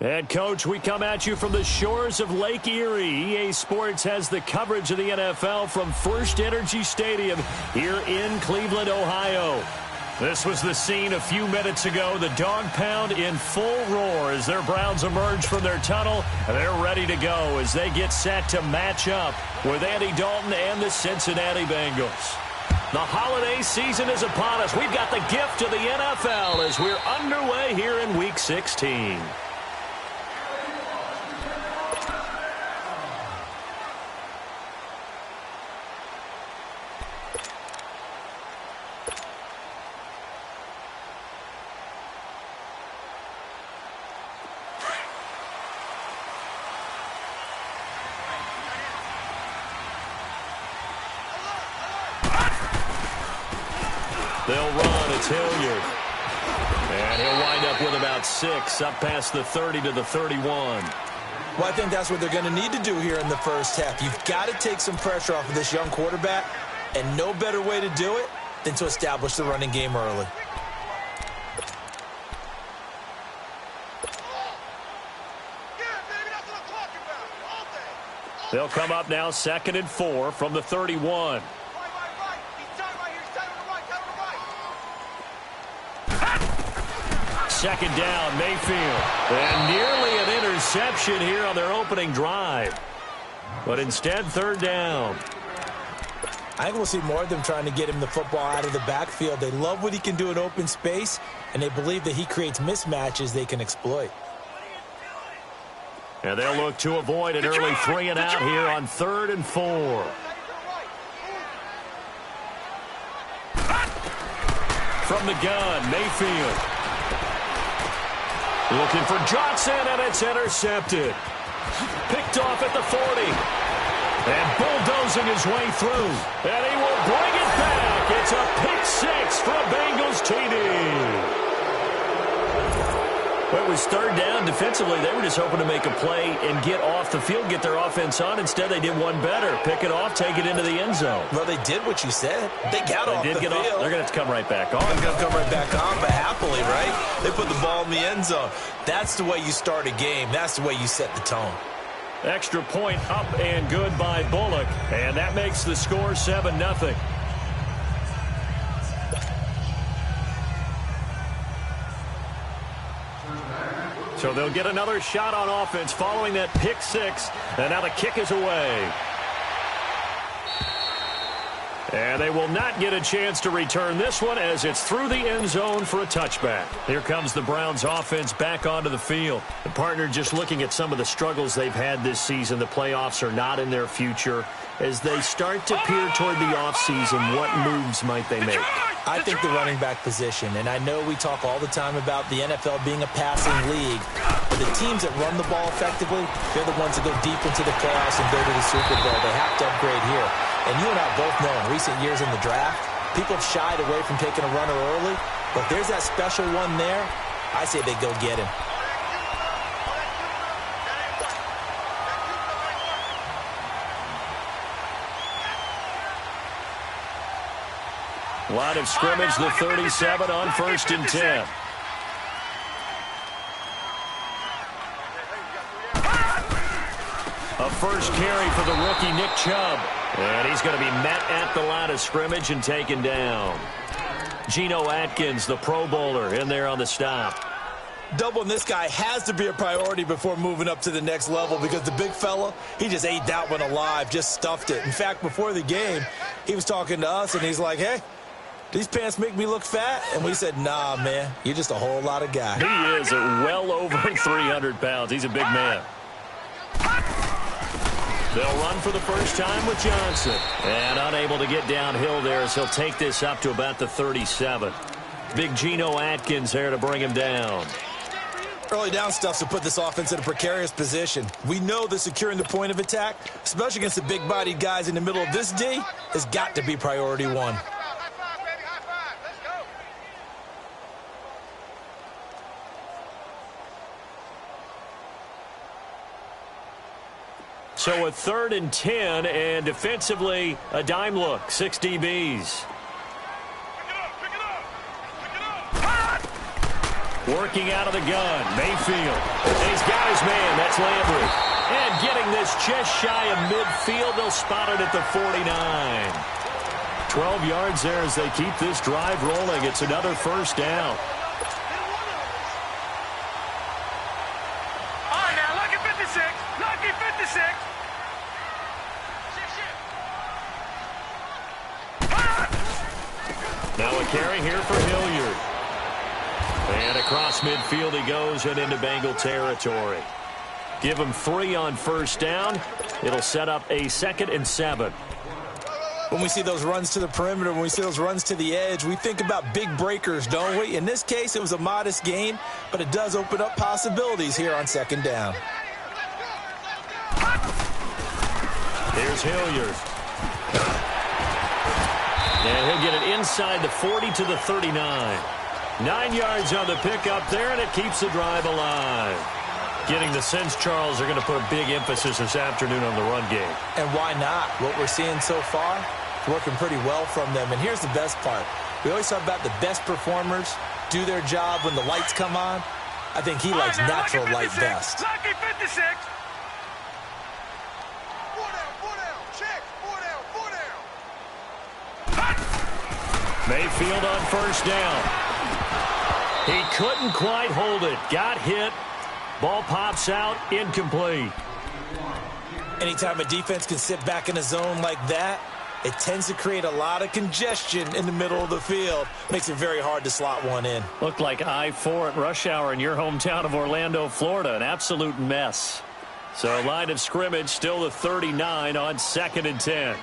And, Coach, we come at you from the shores of Lake Erie. EA Sports has the coverage of the NFL from First Energy Stadium here in Cleveland, Ohio. This was the scene a few minutes ago. The dog pound in full roar as their Browns emerge from their tunnel. They're ready to go as they get set to match up with Andy Dalton and the Cincinnati Bengals. The holiday season is upon us. We've got the gift of the NFL as we're underway here in Week 16. They'll run. It's Hilliard. And he'll wind up with about 6, up past the 30 to the 31. Well, I think that's what they're going to need to do here in the first half. You've got to take some pressure off of this young quarterback, and no better way to do it than to establish the running game early. They'll come up now 2nd and 4 from the 31. Second down, Mayfield. And nearly an interception here on their opening drive. But instead, 3rd down. I think we'll see more of them trying to get him the football out of the backfield. They love what he can do in open space, and they believe that he creates mismatches they can exploit. And they'll look to avoid an early 3 and out here on 3rd and 4. From the gun, Mayfield. Looking for Johnson, and it's intercepted. Picked off at the 40. And bulldozing his way through. And he will bring it back. It's a pick 6 for a Bengals TD. Well, it was 3rd down. Defensively, they were just hoping to make a play and get off the field, get their offense on. Instead, they did one better. Pick it off, take it into the end zone. Well, they did what you said. They got off the field. They're going to have to come right back on. They're going to come right back on, but happily, right? They put the ball in the end zone. That's the way you start a game. That's the way you set the tone. Extra point up and good by Bullock. And that makes the score 7-0. So they'll get another shot on offense following that pick 6. And now the kick is away. And they will not get a chance to return this one as it's through the end zone for a touchback. Here comes the Browns offense back onto the field. The partner just looking at some of the struggles they've had this season. The playoffs are not in their future. As they start to peer toward the offseason, what moves might they make? I think the running back position, and I know we talk all the time about the NFL being a passing league, but the teams that run the ball effectively, they're the ones that go deep into the playoffs and go to the Super Bowl. They have to upgrade here. And you and I both know in recent years in the draft, people have shied away from taking a runner early, but if there's that special one there, I say they go get him. Line of scrimmage, the 37 on 1st and 10. A first carry for the rookie, Nick Chubb. And he's going to be met at the line of scrimmage and taken down. Geno Atkins, the Pro Bowler, in there on the stop. Doubling this guy has to be a priority before moving up to the next level because the big fella, he just ate that one alive, just stuffed it. In fact, before the game, he was talking to us, and he's like, hey, these pants make me look fat? And we said, nah, man, you're just a whole lot of guy. He is well over 300 pounds. He's a big man. They'll run for the first time with Johnson. And unable to get downhill there as he'll take this up to about the 37. Big Geno Atkins there to bring him down. Early down stuff to put this offense in a precarious position. We know that securing the point of attack, especially against the big-bodied guys in the middle of this D, has got to be priority one. So a 3rd and 10, and defensively, a dime look, 6 DBs. Working out of the gun, Mayfield. And he's got his man. That's Landry. And getting this just shy of midfield. They'll spot it at the 49. 12 yards there as they keep this drive rolling. It's another first down. All right, now, lucky 56. Lucky 56. Now a carry here for Hilliard. And across midfield he goes and into Bengal territory. Give him 3 on first down. It'll set up a 2nd and 7. When we see those runs to the perimeter, when we see those runs to the edge, we think about big breakers, don't we? In this case, it was a modest gain, but it does open up possibilities here on 2nd down. Here's Hilliard. And he'll get it inside the 40 to the 39. 9 yards on the pickup there, and it keeps the drive alive. Getting the sense, Charles, they're going to put a big emphasis this afternoon on the run game. And why not? What we're seeing so far, working pretty well from them. And here's the best part. We always talk about the best performers do their job when the lights come on. I think he likes natural light best. Lucky 56. 4 down, check. 4 down. Mayfield on first down. He couldn't quite hold it. Got hit. Ball pops out, incomplete. Anytime a defense can sit back in a zone like that, it tends to create a lot of congestion in the middle of the field. Makes it very hard to slot one in. Looked like I-4 at rush hour in your hometown of Orlando, Florida. An absolute mess. So line of scrimmage still the 39 on 2nd and 10.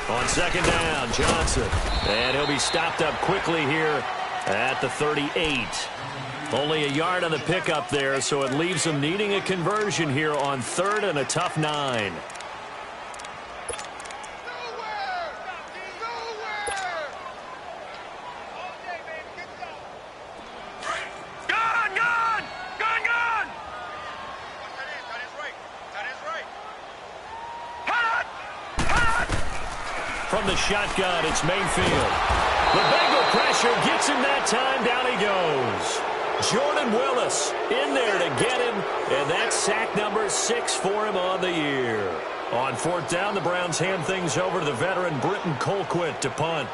On 2nd down, Johnson. And he'll be stopped up quickly here at the 38. Only a yard on the pickup there, so it leaves them needing a conversion here on 3rd and a tough 9. From the shotgun, it's Mayfield. The Bengal pressure gets him that time. Down he goes. Jordan Willis in there to get him, and that's sack number 6 for him on the year. On 4th down, the Browns hand things over to the veteran Britton Colquitt to punt.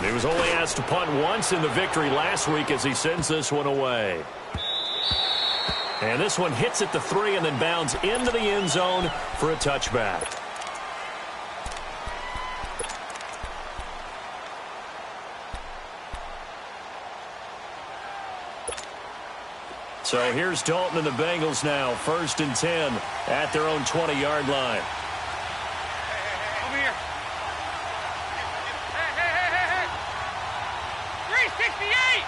He was only asked to punt once in the victory last week as he sends this one away. And this one hits at the 3 and then bounds into the end zone for a touchback. So here's Dalton and the Bengals now. 1st and 10 at their own 20-yard line. Over here. Hey. 368.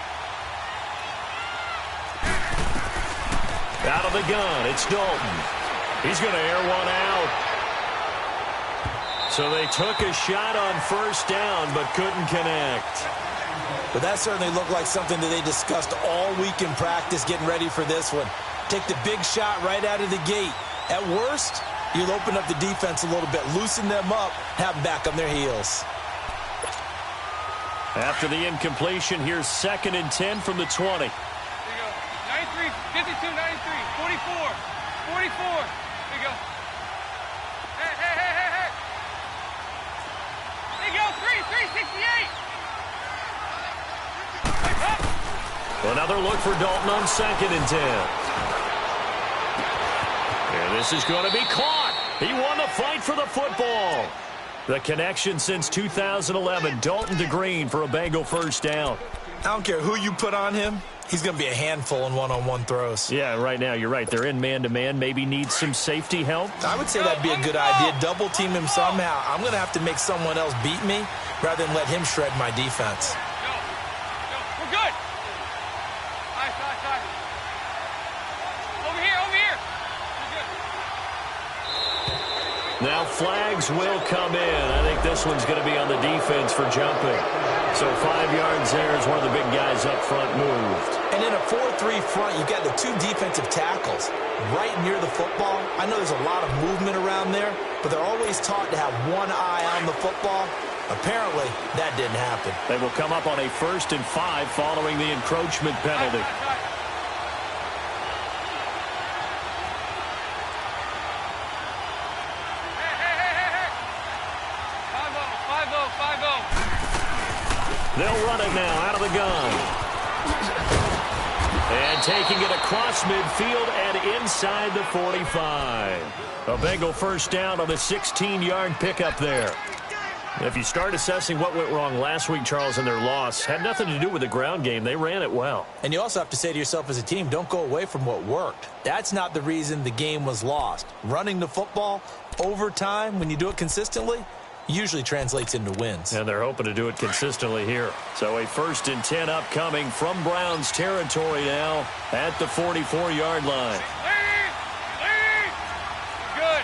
Out of the gun, it's Dalton. He's going to air one out. So they took a shot on 1st down, but couldn't connect. But that certainly looked like something that they discussed all week in practice getting ready for this one. Take the big shot right out of the gate. At worst, you'll open up the defense a little bit, loosen them up, have them back on their heels. After the incompletion, here's 2nd and 10 from the 20. 52, 93, 44. There you go. Hey. There you go, 368. Another look for Dalton on 2nd and 10. And this is going to be caught. He won the fight for the football. The connection since 2011, Dalton to Green for a Bengal 1st down. I don't care who you put on him. He's going to be a handful in one-on-one throws. Yeah, right now, you're right. They're in man-to-man. Maybe needs some safety help. I would say that'd be a good idea. Double team him somehow. I'm going to have to make someone else beat me rather than let him shred my defense. Go. We're good. Nice. Over here. We're good. Now flags will come in. I think this one's going to be on the defense for jumping. So 5 yards there as one of the big guys up front moved. And in a 4-3 front, you've got the 2 defensive tackles right near the football. I know there's a lot of movement around there, but they're always taught to have one eye on the football. Apparently, that didn't happen. They will come up on a 1st and 5 following the encroachment penalty. They'll run it now out of the gun. And taking it across midfield and inside the 45. A Bengal first down on the 16-yard pickup there. If you start assessing what went wrong last week, Charles, in their loss, had nothing to do with the ground game. They ran it well. And you also have to say to yourself as a team, don't go away from what worked. That's not the reason the game was lost. Running the football over time, when you do it consistently, usually translates into wins. And they're hoping to do it consistently here. So a 1st and 10 upcoming from Browns territory now at the 44-yard line. Good.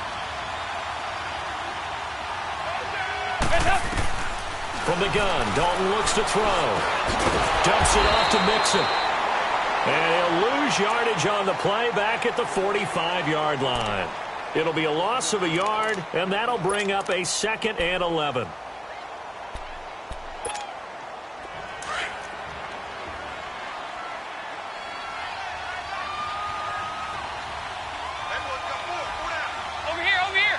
From the gun, Dalton looks to throw. Dumps it off to Mixon. And he'll lose yardage on the play back at the 45-yard line. It'll be a loss of a yard, and that'll bring up a 2nd and 11. Over here.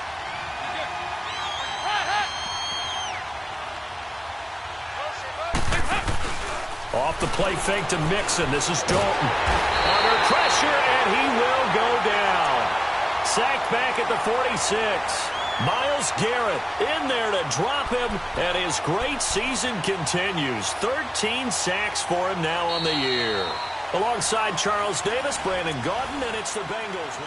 Off the play fake to Mixon. This is Dalton. Under pressure, and he will go down. Sacked back at the 46. Myles Garrett in there to drop him, and his great season continues. 13 sacks for him now on the year. Alongside Charles Davis, Brandon Gaudin, and it's the Bengals.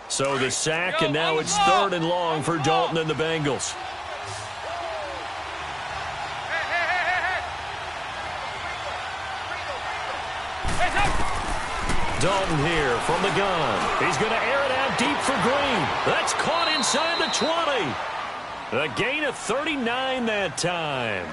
So the sack, and now it's 3rd and long for Dalton and the Bengals. Dalton here from the gun. He's going to air it out deep for Green. That's caught inside the 20. A gain of 39 that time.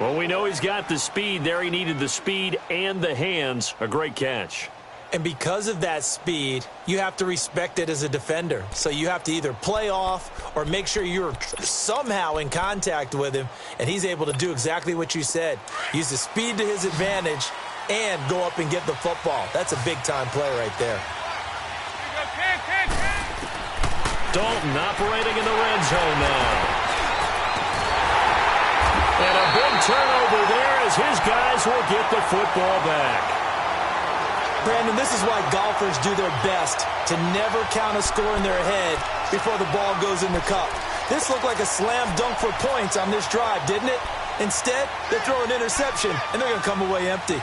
Well, we know he's got the speed there. He needed the speed and the hands. A great catch. And because of that speed, you have to respect it as a defender. So you have to either play off or make sure you're somehow in contact with him, and he's able to do exactly what you said. Use the speed to his advantage and go up and get the football. That's a big-time play right there. Dalton operating in the red zone now. And a big turnover there as his guys will get the football back. Brandon, this is why golfers do their best to never count a score in their head before the ball goes in the cup. This looked like a slam dunk for points on this drive, didn't it? Instead, they throw an interception, and they're going to come away empty.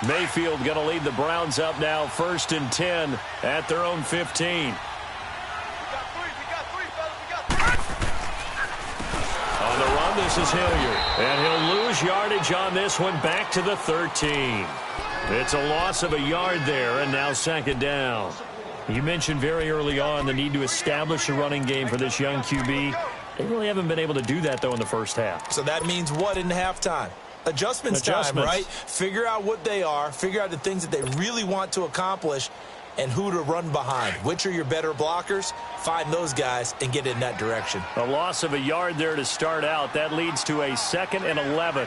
Mayfield going to lead the Browns up now, 1st and 10 at their own 15. On the run, this is Hilliard. And he'll lose yardage on this one back to the 13. It's a loss of a yard there, and now 2nd down. You mentioned very early on the need to establish a running game for this young QB. They really haven't been able to do that, though, in the first half. So that means what in halftime? Adjustments time, right? Figure out what they are, figure out the things that they really want to accomplish, and who to run behind. Which are your better blockers? Find those guys and get in that direction. A loss of a yard there to start out. That leads to a 2nd and 11.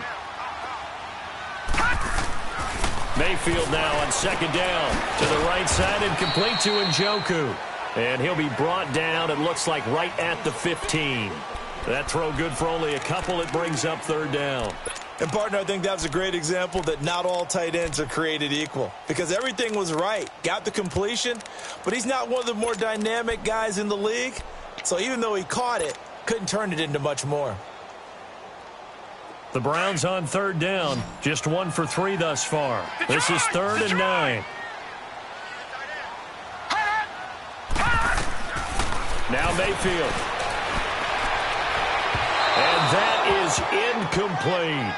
Mayfield now on 2nd down. To the right side and complete to Njoku. And he'll be brought down, it looks like, right at the 15. That throw good for only a couple. It brings up 3rd down. And, partner, I think that was a great example that not all tight ends are created equal. Because everything was right. Got the completion, but he's not one of the more dynamic guys in the league. So even though he caught it, couldn't turn it into much more. The Browns on third down. Just 1 for 3 thus far. This is 3rd and 9. Now Mayfield. And that is incomplete.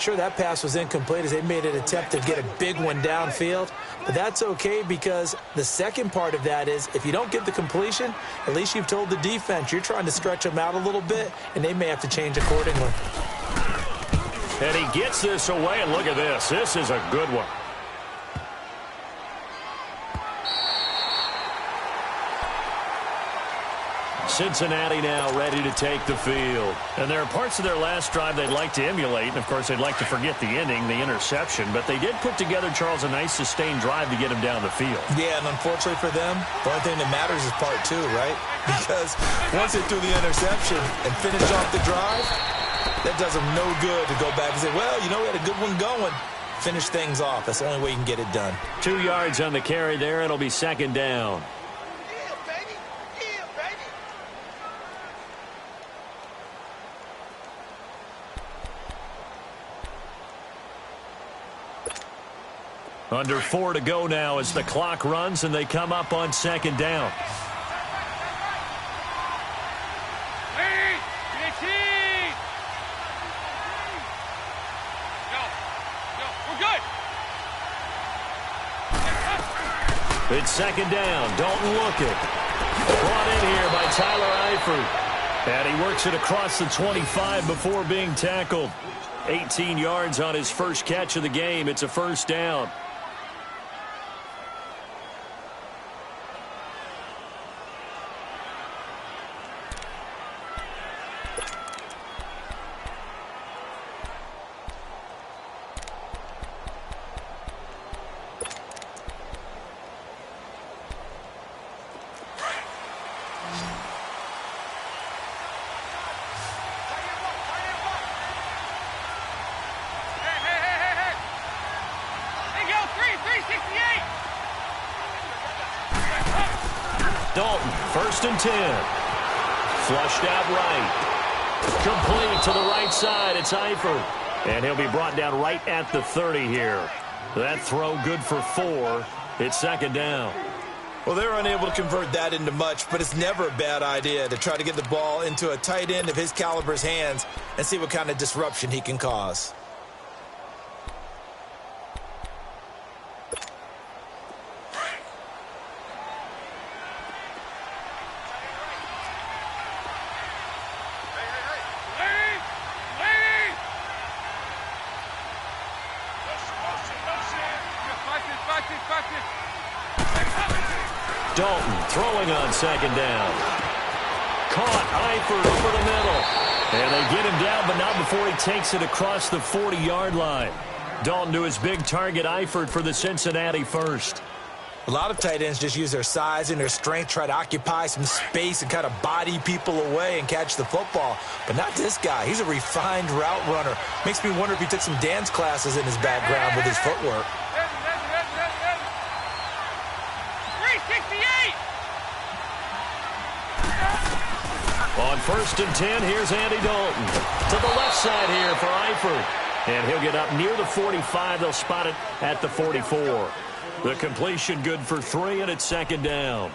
Sure, that pass was incomplete as they made an attempt to get a big one downfield. But that's okay because the second part of that is if you don't get the completion, at least you've told the defense you're trying to stretch them out a little bit, and they may have to change accordingly. And he gets this away, and look at this. This is a good one. Cincinnati now ready to take the field. And there are parts of their last drive they'd like to emulate. And, of course, they'd like to forget the ending, the interception. But they did put together, Charles, a nice sustained drive to get him down the field. Yeah, and unfortunately for them, the only thing that matters is part 2, right? Because once they threw the interception and finished off the drive, that does them no good to go back and say, well, you know, we had a good one going. Finish things off. That's the only way you can get it done. 2 yards on the carry there. It'll be 2nd down. Under 4 to go now as the clock runs and they come up on 2nd down. We're good. It's 2nd down. Dalton looking. Brought in here by Tyler Eifert. And he works it across the 25 before being tackled. 18 yards on his first catch of the game. It's a 1st down. Dalton, 1st and 10. Flushed out right. Complete to the right side. It's Eifert. And he'll be brought down right at the 30 here. That throw good for 4. It's 2nd down. Well, they're unable to convert that into much, but it's never a bad idea to try to get the ball into a tight end of his caliber's hands and see what kind of disruption he can cause. Dalton throwing on 2nd down. Caught Eifert over the middle. And they get him down, but not before he takes it across the 40-yard line. Dalton to his big target, Eifert, for the Cincinnati first. A lot of tight ends just use their size and their strength, try to occupy some space and kind of body people away and catch the football. But not this guy. He's a refined route runner. Makes me wonder if he took some dance classes in his background with his footwork. 368! On 1st and 10, here's Andy Dalton. To the left side here for Eifert. And he'll get up near the 45. They'll spot it at the 44. The completion good for 3, and it's 2nd down.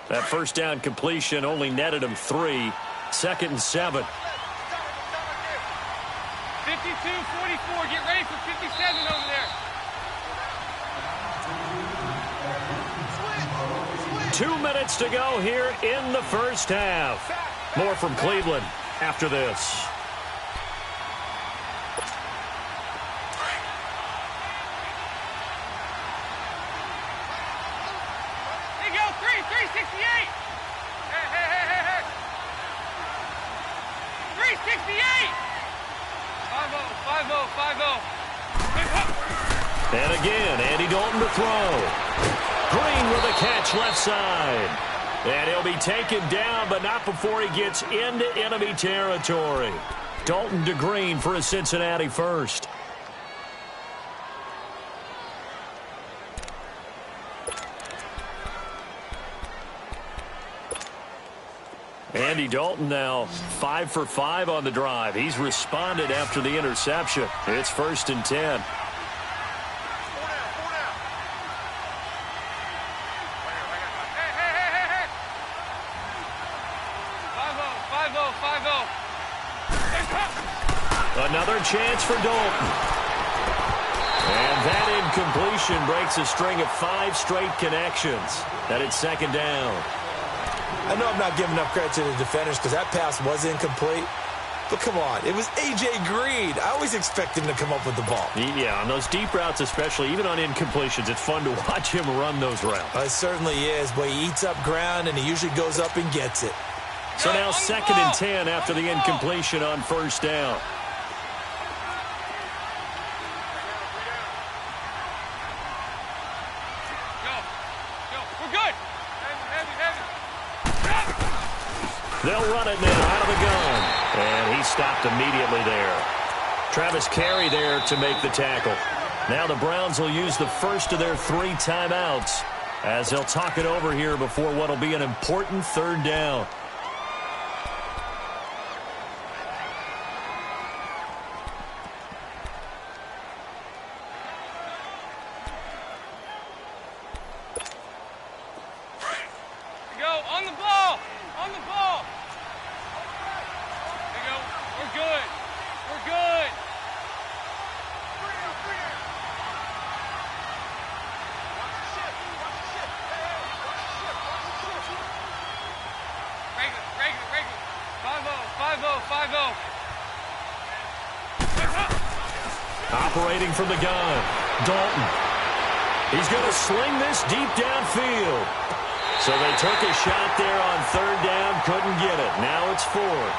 That 1st down completion only netted him 3. 2nd and 7. 52-44. Get ready for 57 over there. 2 minutes to go here in the 1st half. More from Cleveland after this. There you go, 368. Hey. 368. 5-0. And again, Andy Dalton to throw. Green with a catch left side. And he'll be taken down, but not before he gets into enemy territory. Dalton to Green for a Cincinnati first. Andy Dalton now 5 for 5 on the drive. He's responded after the interception. It's 1st and 10. Another chance for Dalton. And that incompletion breaks a string of 5 straight connections. And it's 2nd down. I know I'm not giving enough credit to the defenders because that pass was incomplete. But come on, it was A.J. Green. I always expect him to come up with the ball. Yeah, on those deep routes especially, even on incompletions, it's fun to watch him run those routes. It certainly is, but he eats up ground and he usually goes up and gets it. So now 2nd and 10 after the incompletion on 1st down. They'll run it now out of the gun. And he stopped immediately there. Travis Carey there to make the tackle. Now the Browns will use the first of their 3 timeouts as they'll talk it over here before what will be an important 3rd down. Operating from the gun, Dalton. He's going to sling this deep downfield. So they took a shot there on 3rd down, couldn't get it. Now it's 4th.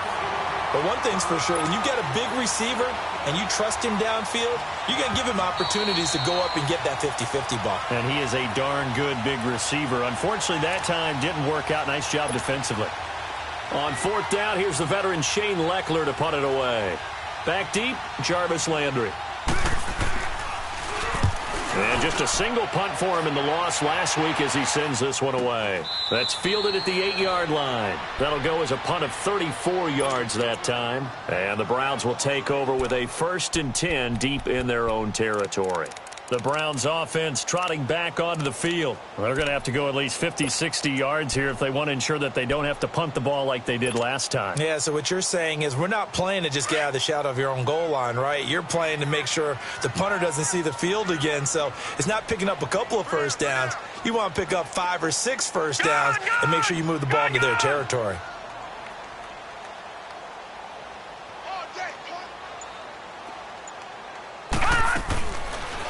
But one thing's for sure, when you get a big receiver and you trust him downfield, you're going to give him opportunities to go up and get that 50-50 ball. And he is a darn good big receiver. Unfortunately, that time didn't work out. Nice job defensively. On 4th down, here's the veteran Shane Leckler to punt it away. Back deep, Jarvis Landry. And just a single punt for him in the loss last week as he sends this one away. That's fielded at the 8-yard line. That'll go as a punt of 34 yards that time. And the Browns will take over with a 1st and 10 deep in their own territory. The Browns offense trotting back onto the field. Well, they're going to have to go at least 50, 60 yards here if they want to ensure that they don't have to punt the ball like they did last time. Yeah, so what you're saying is we're not playing to just get out of the shadow of your own goal line, right? You're playing to make sure the punter doesn't see the field again. So it's not picking up a couple of 1st downs. You want to pick up 5 or 6 1st downs and make sure you move the ball into their territory.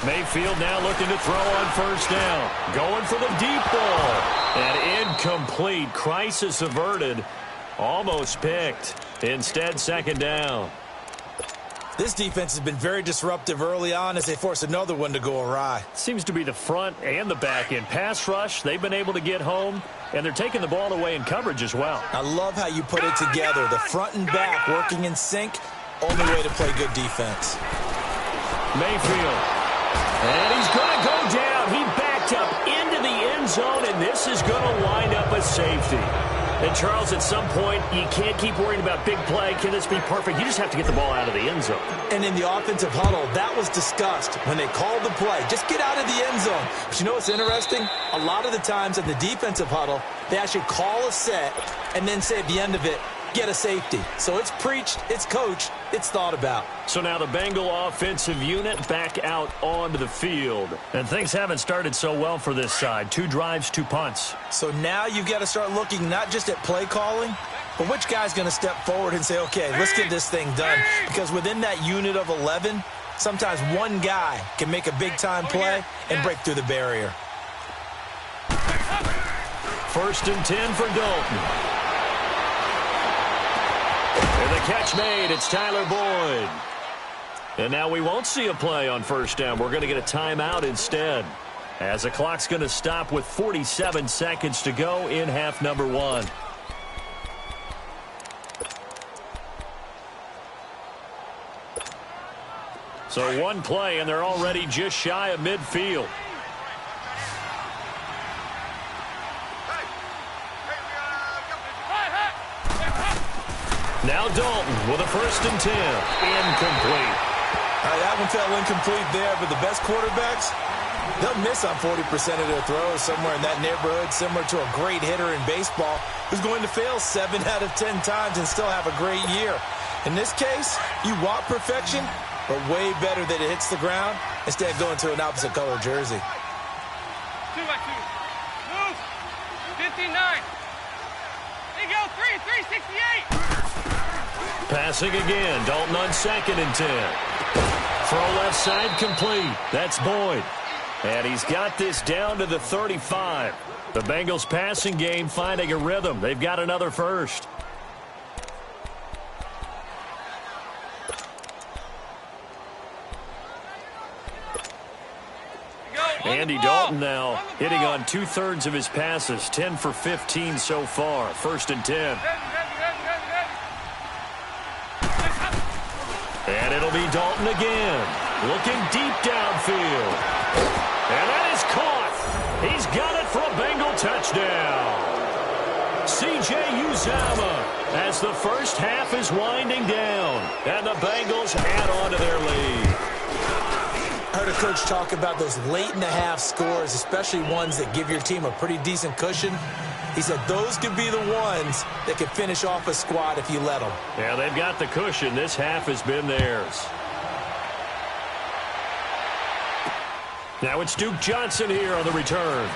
Mayfield now looking to throw on 1st down. Going for the deep ball. And incomplete. Crisis averted. Almost picked. Instead, 2nd down. This defense has been very disruptive early on as they force another one to go awry. Seems to be the front and the back end. Pass rush, they've been able to get home, and they're taking the ball away in coverage as well. I love how you put it together. The front and back working in sync. Only way to play good defense. Mayfield. And he's going to go down. He backed up into the end zone, and this is going to wind up a safety. And, Charles, at some point, you can't keep worrying about big play. Can this be perfect? You just have to get the ball out of the end zone. And in the offensive huddle, that was discussed when they called the play. Just get out of the end zone. But you know what's interesting? A lot of the times in the defensive huddle, they actually call a set and then say at the end of it, get a safety. So it's preached, it's coached, it's thought about. So now the Bengal offensive unit back out onto the field. And things haven't started so well for this side. 2 drives, 2 punts. So now you've got to start looking not just at play calling, but which guy's going to step forward and say, okay, let's get this thing done. Because within that unit of 11, sometimes one guy can make a big-time play and break through the barrier. 1st and 10 for Dalton. And the catch made. It's Tyler Boyd. And now we won't see a play on 1st down. We're going to get a timeout instead, as the clock's going to stop with 47 seconds to go in half number 1. So one play, and they're already just shy of midfield. Now Dalton with a 1st and 10. Incomplete. All right, that one fell incomplete there, but the best quarterbacks, they'll miss on 40% of their throws, somewhere in that neighborhood, similar to a great hitter in baseball who's going to fail 7 out of 10 times and still have a great year. In this case, you want perfection, but way better that it hits the ground instead of going to an opposite color jersey. 2 by 2. Move. 59. There you go. 368. Passing again. Dalton on 2nd and 10. Throw left side complete. That's Boyd. And he's got this down to the 35. The Bengals passing game finding a rhythm. They've got another first. Andy Dalton now hitting on 2/3 of his passes. 10 for 15 so far. 1st and 10. And it'll be Dalton again. Looking deep downfield. And that is caught. He's got it for a Bengal touchdown. C.J. Uzomah as the first half is winding down. And the Bengals add on to their lead. I heard a coach talk about those late-in-the-half scores, especially ones that give your team a pretty decent cushion. He said those could be the ones that could finish off a squad if you let them. Yeah, they've got the cushion. This half has been theirs. Now it's Duke Johnson here on the return.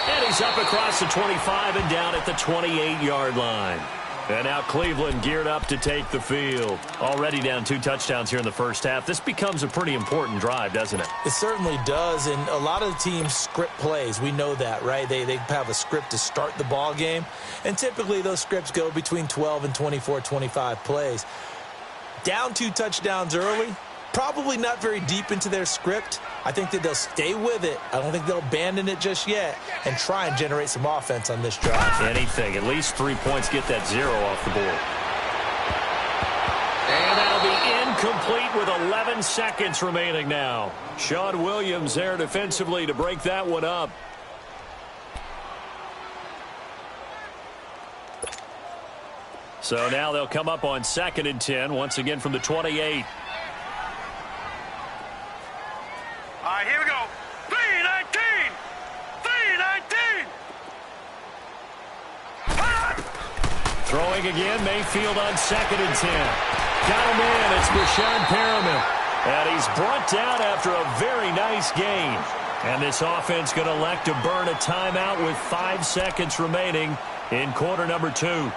And he's up across the 25 and down at the 28-yard line. And now Cleveland geared up to take the field. Already down 2 touchdowns here in the first half. This becomes a pretty important drive, doesn't it? It certainly does, and a lot of the teams script plays. We know that, right? They have a script to start the ball game, and typically those scripts go between 12 and 24, 25 plays. Down 2 touchdowns early, probably not very deep into their script. I think that they'll stay with it. I don't think they'll abandon it just yet and try and generate some offense on this drive. Anything. At least 3 points get that 0 off the board. And that'll be incomplete with 11 seconds remaining now. Sean Williams there defensively to break that one up. So now they'll come up on 2nd and 10, once again from the 28. All right, here we go. 319. 319. Throwing again, Mayfield on 2nd and 10. Got him in, it's Brashad Perriman. And he's brought down after a very nice gain. And this offense going to elect to burn a timeout with 5 seconds remaining in quarter number 2.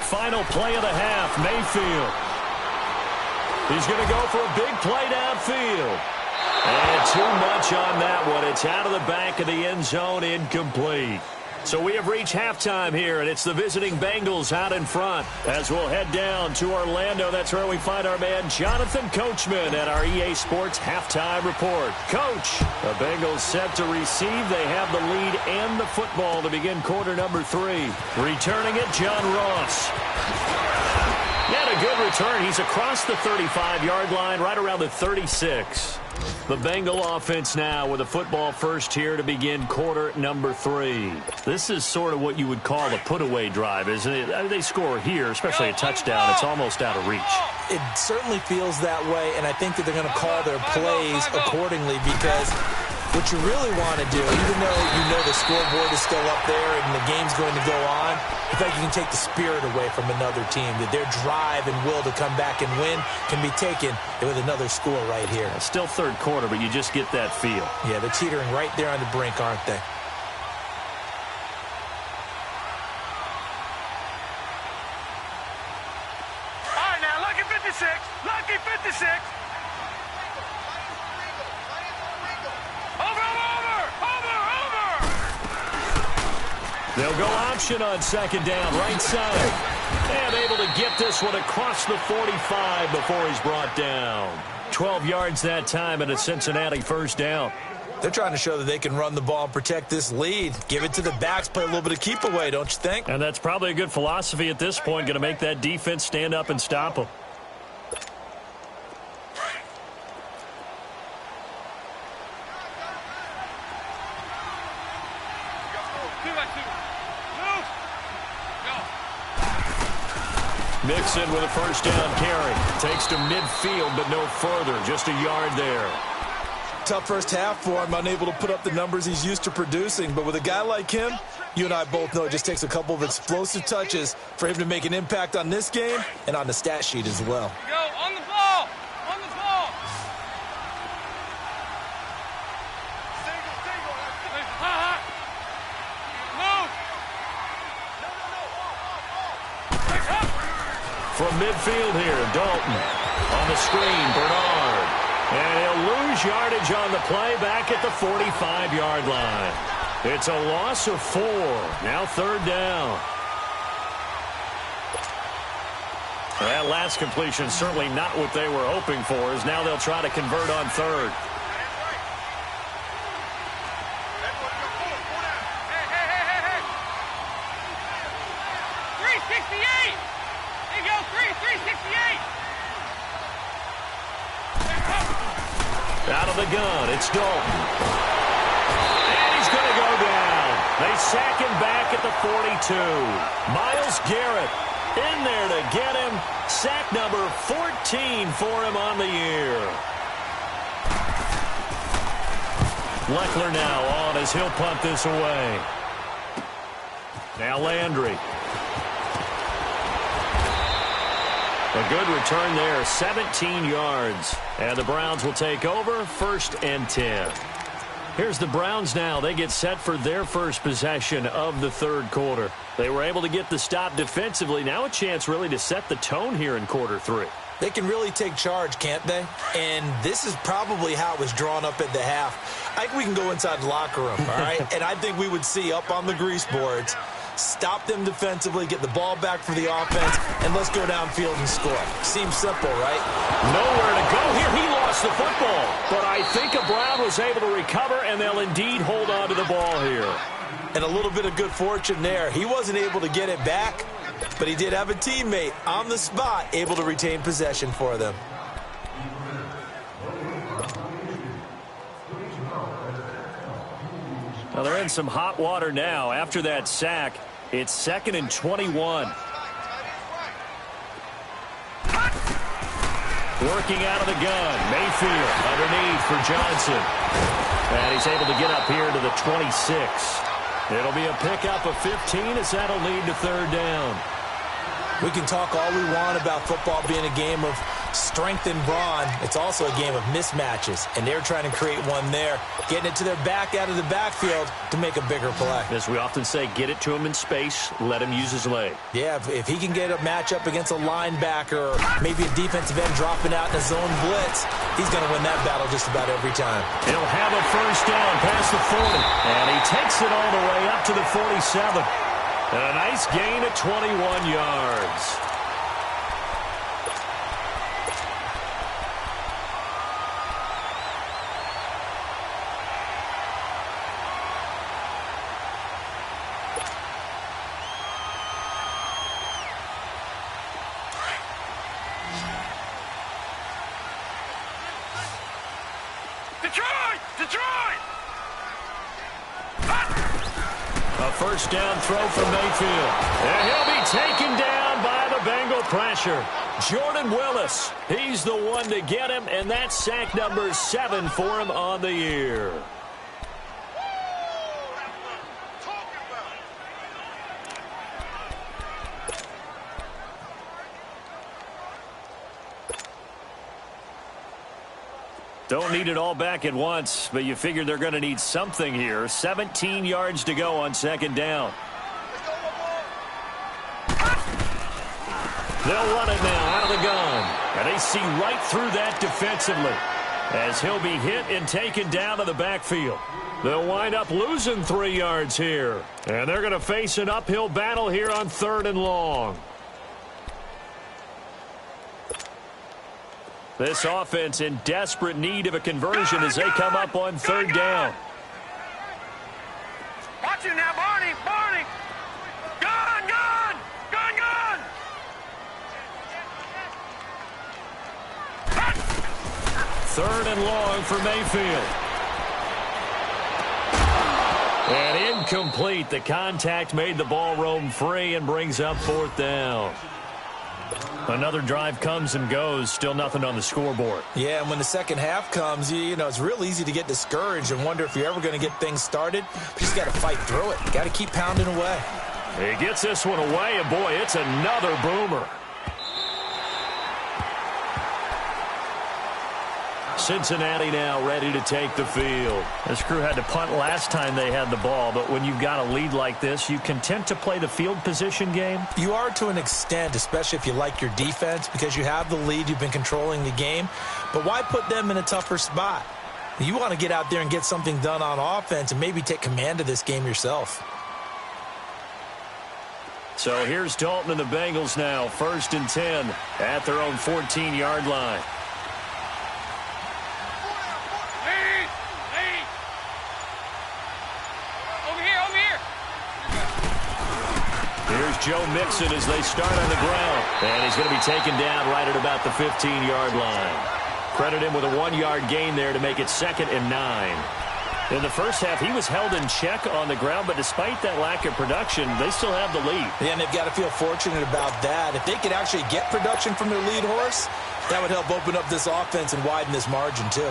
Final play of the half, Mayfield. He's going to go for a big play downfield. And too much on that one. It's out of the back of the end zone, incomplete. So we have reached halftime here, and it's the visiting Bengals out in front. As we'll head down to Orlando, that's where we find our man Jonathan Coachman at our EA Sports Halftime Report. Coach, the Bengals set to receive. They have the lead and the football to begin quarter number 3. Returning it, John Ross. Yet a good return. He's across the 35-yard line, right around the 36. The Bengal offense now with a football first here to begin quarter number 3. This is sort of what you would call a put-away drive, isn't it? They score here, especially a touchdown. It's almost out of reach. It certainly feels that way, and I think that they're going to call their plays accordingly because what you really want to do, even though you know the scoreboard is still up there and the game's going to go on, in fact, you can take the spirit away from another team, that their drive and will to come back and win can be taken with another score right here. It's still third quarter, but you just get that feel. Yeah, they're teetering right there on the brink, aren't they? All right, now, lucky 56. Lucky 56. They'll go option on second down, right side. And able to get this one across the 45 before he's brought down. 12 yards that time and a Cincinnati first down. They're trying to show that they can run the ball and protect this lead. Give it to the backs, play a little bit of keep away, don't you think? And that's probably a good philosophy at this point, going to make that defense stand up and stop them. Mixon with a first down carry. Takes to midfield, but no further. Just a yard there. Tough first half for him, unable to put up the numbers he's used to producing. But with a guy like him, you and I both know it just takes a couple of explosive touches for him to make an impact on this game and on the stat sheet as well. Go on the ball. On the ball. From midfield here, Dalton. On the screen, Bernard. And he'll lose yardage on the play back at the 45-yard line. It's a loss of 4. Now third down. That last completion certainly not what they were hoping for, as now they'll try to convert on third. Out of the gun, it's Dalton. And he's going to go down. They sack him back at the 42. Miles Garrett in there to get him. Sack number 14 for him on the year. Leckler now on as he'll punt this away. Now Landry. A good return there, 17 yards. And the Browns will take over, 1st and 10. Here's the Browns now. They get set for their first possession of the third quarter. They were able to get the stop defensively. Now a chance really to set the tone here in quarter 3. They can really take charge, can't they? And this is probably how it was drawn up at the half. I think we can go inside the locker room, all right? And I think we would see up on the grease boards, stop them defensively, get the ball back for the offense, and let's go downfield and score. Seems simple, right? Nowhere to go here. He lost the football. But I think a Brown was able to recover, and they'll indeed hold on to the ball here. And a little bit of good fortune there. He wasn't able to get it back, but he did have a teammate on the spot able to retain possession for them. Well, they're in some hot water now. After that sack, it's 2nd and 21. Working out of the gun. Mayfield underneath for Johnson. And he's able to get up here to the 26. It'll be a pickup of 15 as that'll lead to third down. We can talk all we want about football being a game of strength and brawn. It's also a game of mismatches, and they're trying to create one there, getting it to their back out of the backfield to make a bigger play. As we often say, get it to him in space, let him use his leg. Yeah, if he can get a matchup against a linebacker or maybe a defensive end dropping out in a zone blitz, he's going to win that battle just about every time. He'll have a first down past the 40, and he takes it all the way up to the 47. And a nice gain of 21 yards. A first down throw from Mayfield. And he'll be taken down by the Bengal pressure. Jordan Willis, he's the one to get him, and that's sack number 7 for him on the year. Don't need it all back at once, but you figure they're going to need something here. 17 yards to go on second down. They'll run it now out of the gun. And they see right through that defensively as he'll be hit and taken down to the backfield. They'll wind up losing 3 yards here. And they're going to face an uphill battle here on 3rd and long. This offense in desperate need of a conversion as they come up on 3rd down. Watch it now, Barney! Barney! Gun! Gun! Gun! Gun! 3rd and long for Mayfield. And incomplete. The contact made the ball roam free and brings up 4th down. Another drive comes and goes. Still nothing on the scoreboard. Yeah, and when the second half comes, you know, it's real easy to get discouraged and wonder if you're ever going to get things started. You just got to fight through it. Got to keep pounding away. He gets this one away, and boy, it's another boomer. Cincinnati now ready to take the field. This crew had to punt last time they had the ball, but when you've got a lead like this, you content to play the field position game? You are to an extent, especially if you like your defense, because you have the lead, you've been controlling the game. But why put them in a tougher spot? You want to get out there and get something done on offense and maybe take command of this game yourself. So here's Dalton and the Bengals now, 1st and 10 at their own 14-yard line. Here's Joe Mixon as they start on the ground. And he's going to be taken down right at about the 15-yard line. Credit him with a 1-yard gain there to make it 2nd and 9. In the first half, he was held in check on the ground, but despite that lack of production, they still have the lead. Yeah, and they've got to feel fortunate about that. If they could actually get production from their lead horse, that would help open up this offense and widen this margin, too.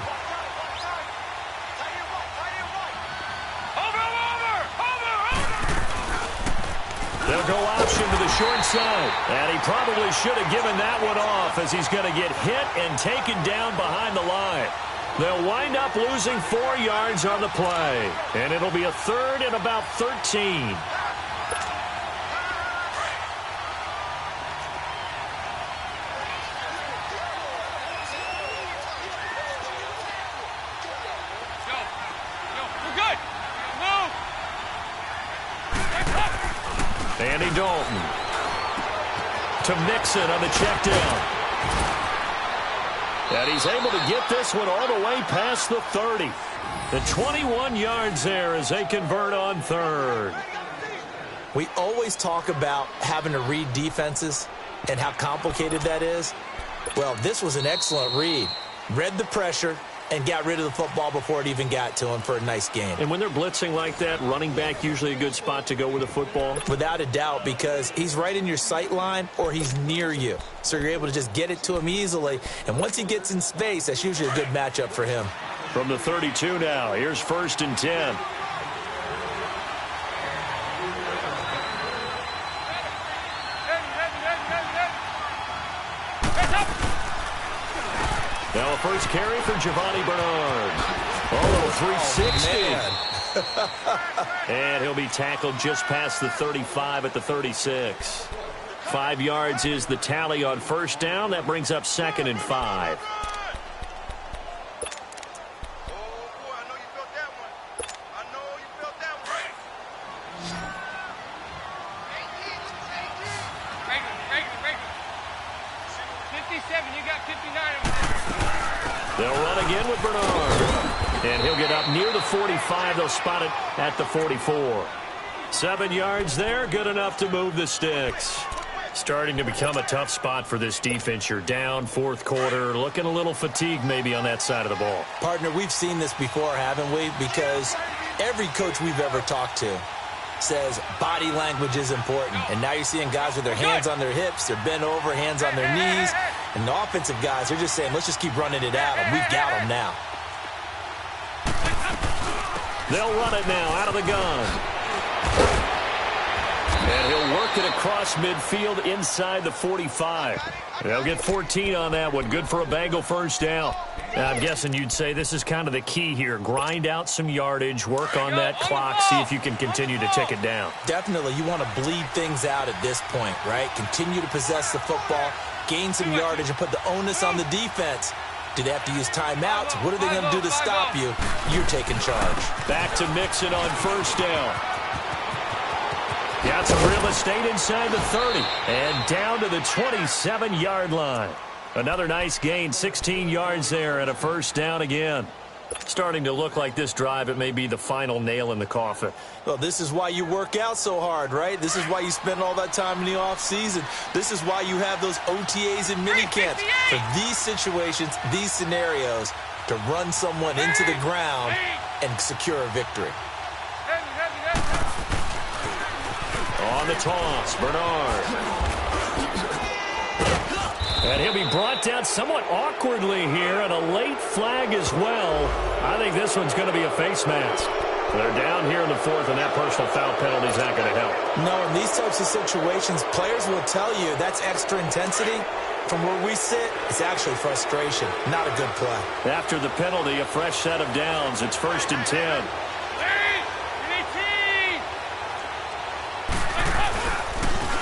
They'll go option to the short side. And he probably should have given that one off as he's going to get hit and taken down behind the line. They'll wind up losing 4 yards on the play. And it'll be a 3rd and about 13. Andy Dalton to Mixon on the check down. And he's able to get this one all the way past the 30. The 21 yards there as they convert on 3rd. We always talk about having to read defenses and how complicated that is. Well, this was an excellent read. Read the pressure and got rid of the football before it even got to him for a nice game. And when they're blitzing like that, running back usually a good spot to go with the football? Without a doubt, because he's right in your sight line or he's near you. So you're able to just get it to him easily. And once he gets in space, that's usually a good matchup for him. From the 32 now, here's 1st and 10. Now a first carry for Giovanni Bernard. Oh, 360. And he'll be tackled just past the 35 at the 36. 5 yards is the tally on 1st down. That brings up 2nd and 5. They'll run again with Bernard. And he'll get up near the 45. They'll spot it at the 44. 7 yards there, good enough to move the sticks. Starting to become a tough spot for this defense. You're down 4th quarter, looking a little fatigued maybe on that side of the ball. Partner, we've seen this before, haven't we? Because every coach we've ever talked to says body language is important. And now you're seeing guys with their hands on their hips, they're bent over, hands on their knees. And the offensive guys, they're just saying, let's just keep running it at them. We've got them now. They'll run it now out of the gun. And he'll work it across midfield inside the 45. They'll get 14 on that one. Good for a Bengal 1st down. Now, I'm guessing you'd say this is kind of the key here. Grind out some yardage, work on that clock, see if you can continue to tick it down. Definitely. You want to bleed things out at this point, right? Continue to possess the football, gain some yardage, and put the onus on the defense Do they have to use timeouts? What are they going to do to stop you? You're taking charge. Back to Mixon on first down. Got some real estate inside the 30. And down to the 27-yard line. Another nice gain, 16 yards there, and a first down again. Starting to look like this drive, it may be the final nail in the coffin. Well, this is why you work out so hard, right? This is why you spend all that time in the offseason. This is why you have those OTAs and minicamps. For these situations, these scenarios, to run someone into the ground and secure a victory. On the toss, Bernard. And he'll be brought down somewhat awkwardly here, and a late flag as well. I think this one's going to be a face mask. They're down here in the fourth, and that personal foul penalty is not going to help. No, in these types of situations, players will tell you that's extra intensity. From where we sit, it's actually frustration, not a good play. After the penalty, a fresh set of downs. It's 1st and 10.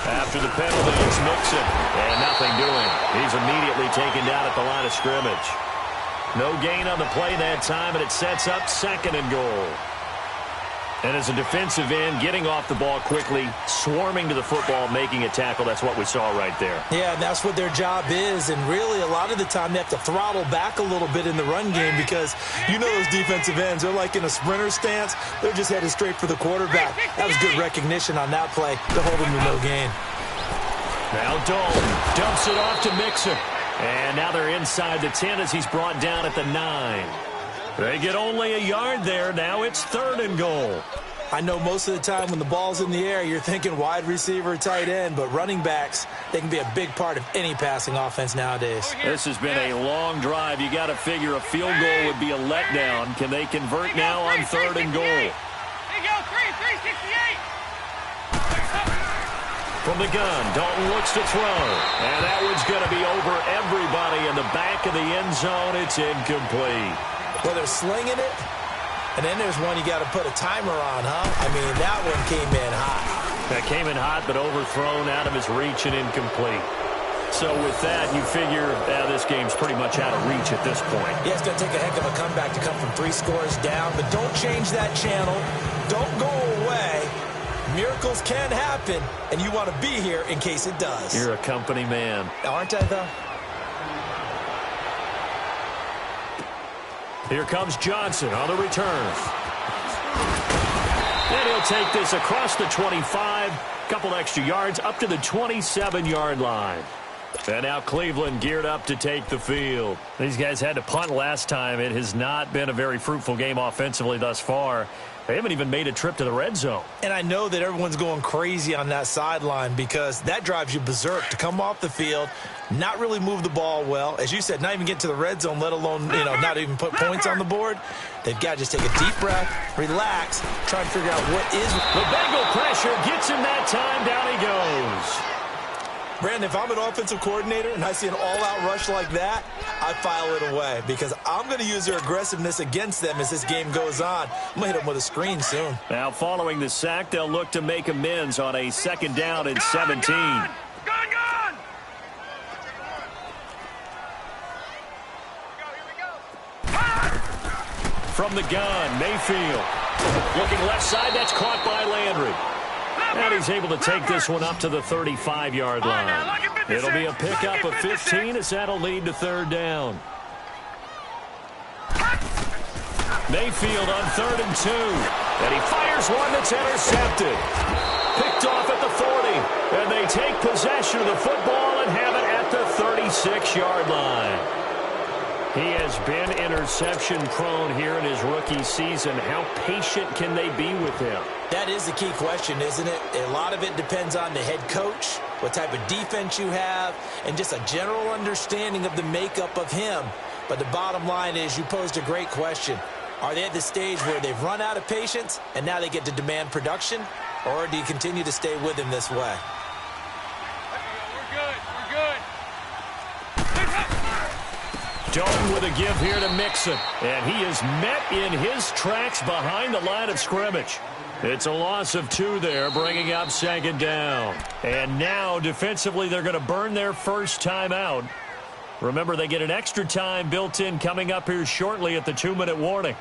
After the penalty, it's Mixon, and nothing doing. He's immediately taken down at the line of scrimmage. No gain on the play that time, and it sets up 2nd and goal. And as a defensive end, getting off the ball quickly, swarming to the football, making a tackle, that's what we saw right there. Yeah, and that's what their job is, and really a lot of the time they have to throttle back a little bit in the run game because you know those defensive ends, they're like in a sprinter stance. They're just headed straight for the quarterback. That was good recognition on that play to hold him to no gain. Now Dalton dumps it off to Mixon. And now they're inside the 10 as he's brought down at the 9. They get only a yard there. Now it's 3rd and goal. I know most of the time when the ball's in the air, you're thinking wide receiver, tight end, but running backs, they can be a big part of any passing offense nowadays. This has been a long drive. You got to figure a field goal would be a letdown. Can they convert now on 3rd and goal? There you go, 368. From the gun, Dalton looks to throw. And that one's going to be over everybody in the back of the end zone. It's incomplete. Well, they're slinging it, and then there's one you got to put a timer on, huh? I mean, that one came in hot. That came in hot, but overthrown out of his reach and incomplete. So with that, you figure this game's pretty much out of reach at this point. Yeah, it's going to take a heck of a comeback to come from 3 scores down, but don't change that channel. Don't go away. Miracles can happen, and you want to be here in case it does. You're a company man. Aren't I, though? Here comes Johnson on the return. And he'll take this across the 25. Couple extra yards up to the 27-yard line. And now Cleveland geared up to take the field. These guys had to punt last time. It has not been a very fruitful game offensively thus far. They haven't even made a trip to the red zone. And I know that everyone's going crazy on that sideline because that drives you berserk to come off the field, not really move the ball well. As you said, not even get to the red zone, let alone, not even put points on the board. They've got to just take a deep breath, relax, try and figure out what is. The Bengal pressure gets him that time. Down he goes. Brandon, if I'm an offensive coordinator and I see an all-out rush like that, I file it away because I'm going to use their aggressiveness against them as this game goes on. I'm going to hit them with a screen soon. Now, following the sack, they'll look to make amends on a 2nd down and 17. Gone! From the gun, Mayfield. Looking left side, that's caught by Landry. And he's able to take this one up to the 35-yard line. It'll be a pickup of 15 as that'll lead to 3rd down. Mayfield on 3rd and 2. And he fires one that's intercepted. Picked off at the 40. And they take possession of the football and have it at the 36-yard line. He has been interception-prone here in his rookie season. How patient can they be with him? That is the key question, isn't it? A lot of it depends on the head coach, what type of defense you have, and just a general understanding of the makeup of him. But the bottom line is you posed a great question. Are they at the stage where they've run out of patience and now they get to demand production? Or do you continue to stay with him this way? Dalton with a give here to Mixon. And he is met in his tracks behind the line of scrimmage. It's a loss of 2 there, bringing up 2nd down. And now, defensively, they're going to burn their first timeout. Remember, they get an extra time built in coming up here shortly at the 2-minute warning.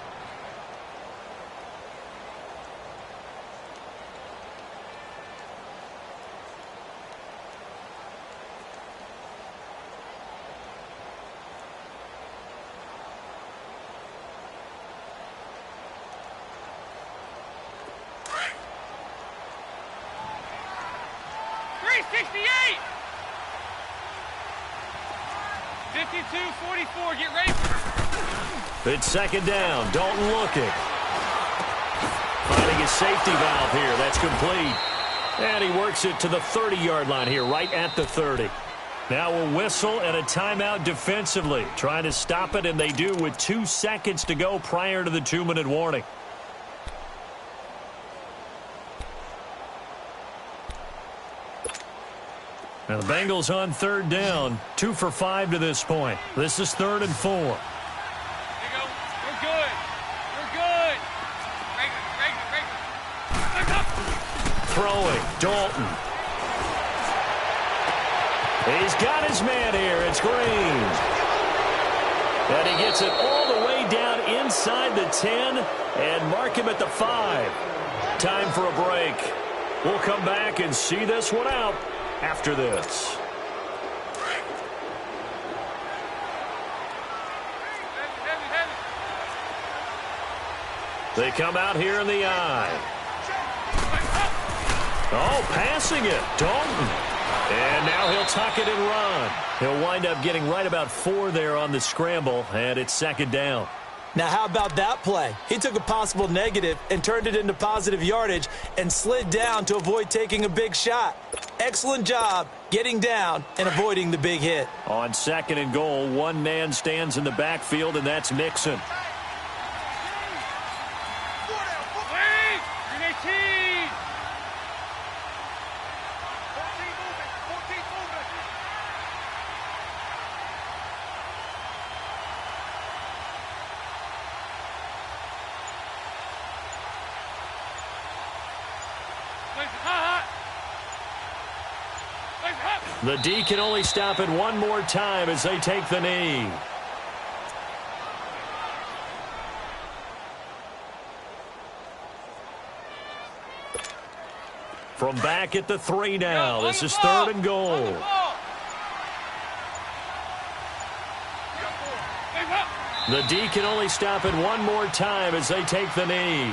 Get ready. It's second down. Dalton looking. Finding his safety valve here. That's complete. And he works it to the 30-yard line here, right at the 30. Now a whistle and a timeout defensively. Trying to stop it, and they do with 2 seconds to go prior to the 2-minute warning. Now the Bengals on third down, 2 for 5 to this point. This is 3rd and 4. There you go. We're good. We're good. Regular. Throwing, Dalton. He's got his man here. It's Green. And he gets it all the way down inside the 10 and mark him at the 5. Time for a break. We'll come back and see this one out after this. They come out here in the eye. Oh, passing it. Dalton. And now he'll tuck it and run. He'll wind up getting right about 4 there on the scramble, and it's second down. Now, how about that play? He took a possible negative and turned it into positive yardage and slid down to avoid taking a big shot. Excellent job getting down and avoiding the big hit. On 2nd and goal, one man stands in the backfield, and that's Mixon. The D can only stop it one more time as they take the knee. From back at the 3 now. This is 3rd and goal. The D can only stop it one more time as they take the knee.